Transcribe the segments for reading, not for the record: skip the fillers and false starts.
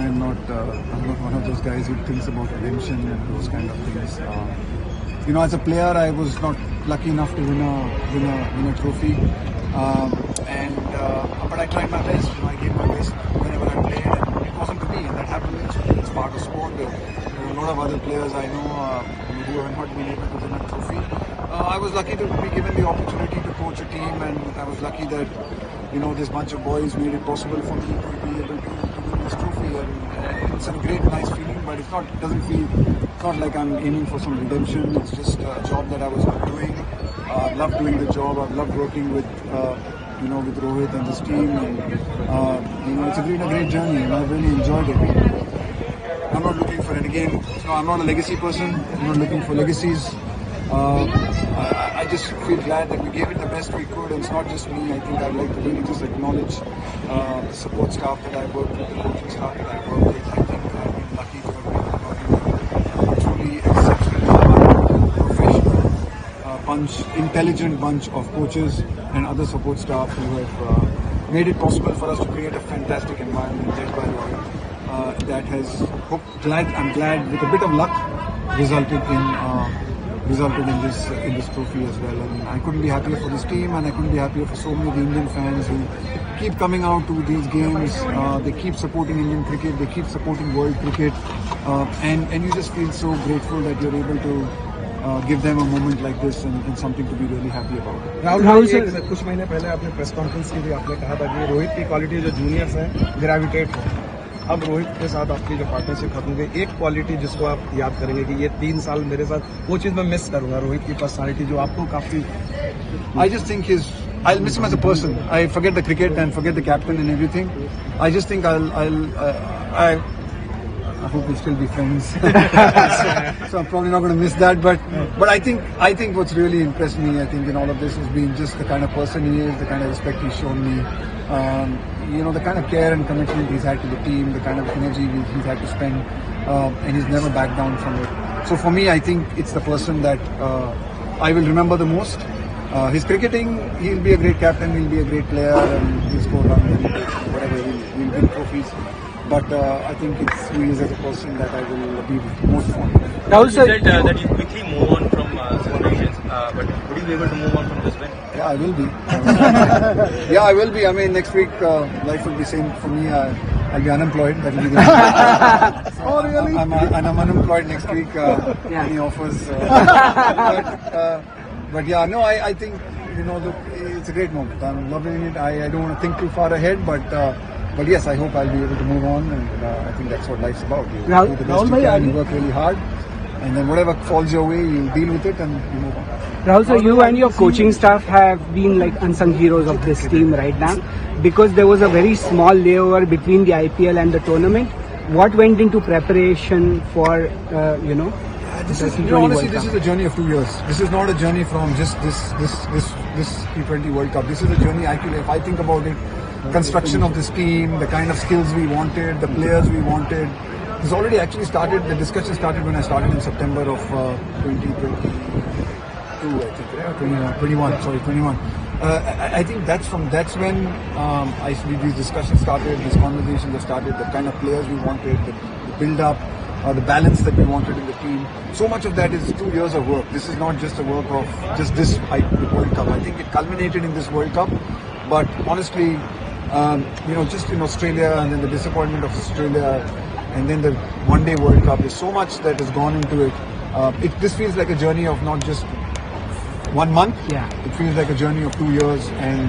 I'm not one of those guys who thinks about redemption and those kind of things. As a player, I was not lucky enough to win a trophy, but I tried my best. I gave my best whenever I played, and it wasn't to be, and that happens. It's part of sport. There are a lot of other players I know who have not been able to win a trophy. I was lucky to be given the opportunity to coach a team, and I was lucky that this bunch of boys made it possible for me to be able to win this trophy. And it's a great, nice feeling, but it's not like I'm aiming for some redemption. It's just a job that I was doing. I love doing the job. I've loved working with Rohit and this team. And, it's been a great journey, and I've really enjoyed it. I'm not looking for it again. I'm not a legacy person. I'm not looking for legacies. I just feel glad that we gave it the best we could, and it's not just me. I think I'd like to really just acknowledge the support staff that I work with, the coaching staff that I work with. I think I've been lucky to have been working with a truly exceptional, professional bunch, intelligent bunch of coaches and other support staff who have made it possible for us to create a fantastic environment led by Rohit that has, I'm glad, with a bit of luck, resulted in this trophy as well. And I couldn't be happier for this team, and I couldn't be happier for so many of the Indian fans who keep coming out to these games. They keep supporting Indian cricket, they keep supporting world cricket, and you just feel so grateful that you're able to give them a moment like this and something to be really happy about. Rahul sir, कुछ महीने पहले आपने press conference की भी आपने कहा था कि रोहित की क्वालिटी जो जूनियर्स हैं ग्रेविटेट हो। अब रोहित के साथ आपकी जो पार्टनरशिप खत्म हुई, एक क्वालिटी जिसको आप याद करेंगे कि ये 3 साल मेरे साथ, वो चीज़ मैं मिस करूंगा, रोहित की पर्सनालिटी जो आपको काफी। I just think I'll miss him as a person. I forget the cricket and forget the captain and everything. I just think I hope we'll still be friends. so I'm probably not going to miss that. But I think what's really impressed me, I think in all of this has been just the kind of person he is, the kind of respect he's shown me. The kind of care and commitment he's had to the team, the kind of energy he's had to spend, and he's never backed down from it. So for me, I think it's the person that I will remember the most. His cricketing, he'll be a great captain, he'll be a great player, and he'll score runs and whatever, he'll win trophies. But I think it's who he is as a person that I will be most fond of. Rahul sir, you said that you quickly move on from situations, but would you be able to move on from this win? Yeah, I will be. Yeah, I will be. I mean, next week life will be same for me. I'll be unemployed. That will be the Oh, really? I'm unemployed next week. Any offers? But yeah, no, I think look, it's a great moment. I'm loving it. I don't want to think too far ahead, but yes, I hope I'll be able to move on, and I think that's what life's about. You do the best you can, you work really hard, and then whatever falls your way, you deal with it and you move on. Rahul sir, you and your coaching staff have been like unsung heroes of this team right now, because there was a very small layover between the IPL and the tournament. What went into preparation for, This is honestly, this is a journey of 2 years. This is not a journey from just this T20 World Cup. This is a journey, actually, if I think about it, construction of this team, the kind of skills we wanted, the players we wanted. It's already actually started, the discussion started when I started in September of 2022, I think, right? 21. I think that's when these discussions started, these conversations have started, the kind of players we wanted, the build-up, the balance that we wanted in the team. So much of that is 2 years of work. This is not just a work of just this World Cup. I think it culminated in this World Cup, but honestly, just in Australia and then the disappointment of Australia and then the one-day World Cup, there's so much that has gone into it. This feels like a journey of not just 1 month. Yeah. It feels like a journey of 2 years, and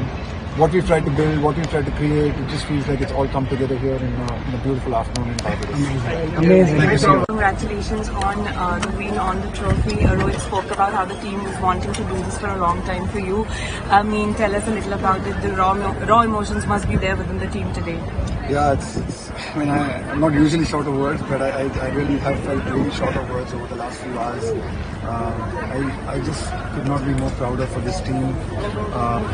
what we've tried to build, what we've tried to create, it just feels like it's all come together here in a beautiful afternoon in Barbados. Amazing. Thank you so much. Congratulations on the win, on the trophy. Rohit spoke about how the team was wanting to do this for a long time for you. I mean, tell us a little about it. The raw emotions must be there within the team today. Yeah, I'm not usually short of words, but I really have felt really short of words over the last few hours. I just could not be more prouder for this team.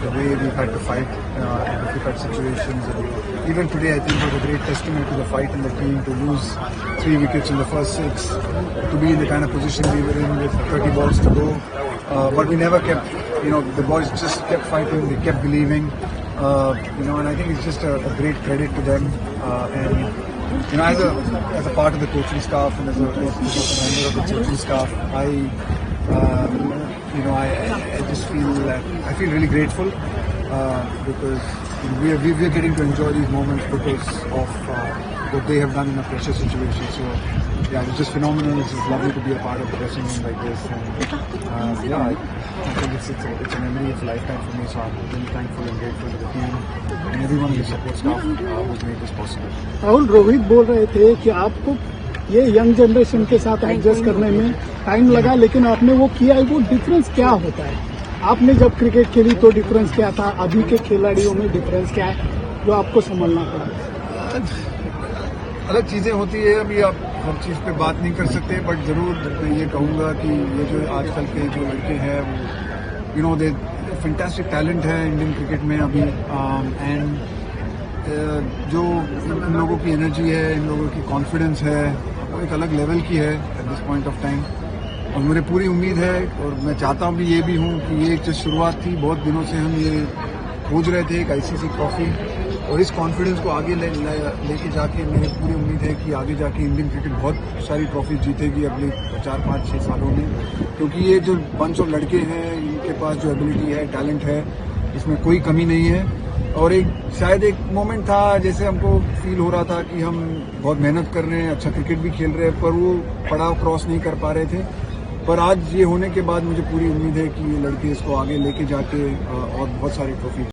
The way we've had to fight in difficult situations. And even today, I think it was a great testament to the fight in the team to lose 3 wickets in the first 6, to be in the kind of position we were in with 30 balls to go. But we never kept, the boys just kept fighting, they kept believing. And I think it's just a great credit to them. And You know, as a part of the coaching staff and as a member of the coaching staff, I just feel really grateful because we're getting to enjoy these moments because of what they have done in a pressure situation. So yeah, it's just phenomenal. It's just lovely to be a part of the dressing room like this, and I think it's a memory of a lifetime for me. So I'm really thankful and grateful to the team and everyone in the support staff who's made this possible. Rahul, Rohit बोल रहे थे कि आपको ये young generation के साथ adjust करने में टाइम लगा, लेकिन आपने वो किया है। वो डिफरेंस क्या होता है? आपने जब क्रिकेट खेली तो डिफरेंस क्या था, अभी के खिलाड़ियों में डिफरेंस क्या है जो आपको समझना पड़ा? अलग चीजें होती है, अभी आप हर चीज पे बात नहीं कर सकते, बट जरूर मैं ये कहूंगा कि ये जो आजकल के जो लड़के हैं वो दे फैंटास्टिक टैलेंट है इंडियन क्रिकेट में अभी, एंड जो इन लोगों की एनर्जी है, इन लोगों की कॉन्फिडेंस है, वो एक अलग लेवल की है at this point of time. और मुझे पूरी उम्मीद है और मैं चाहता हूँ भी ये भी हूँ कि ये एक जो शुरुआत थी, बहुत दिनों से हम ये खोज रहे थे एक आईसीसी ट्रॉफी, और इस कॉन्फिडेंस को आगे लेके जाके मेरी पूरी उम्मीद है कि आगे जाके इंडियन क्रिकेट बहुत सारी ट्रॉफी जीतेगी अगले 4, 5, 6 सालों में, क्योंकि ये जो बंच ऑफ लड़के हैं इनके पास जो एबिलिटी है, टैलेंट है, इसमें कोई कमी नहीं है। और शायद एक मोमेंट था जैसे हमको फील हो रहा था कि हम बहुत मेहनत कर रहे हैं, अच्छा क्रिकेट भी खेल रहे हैं, पर वो पड़ाव क्रॉस नहीं कर पा रहे थे। पर आज ये होने के बाद मुझे पूरी उम्मीद है कि ये लड़के इसको आगे लेके जाके और बहुत सारी ट्रॉफी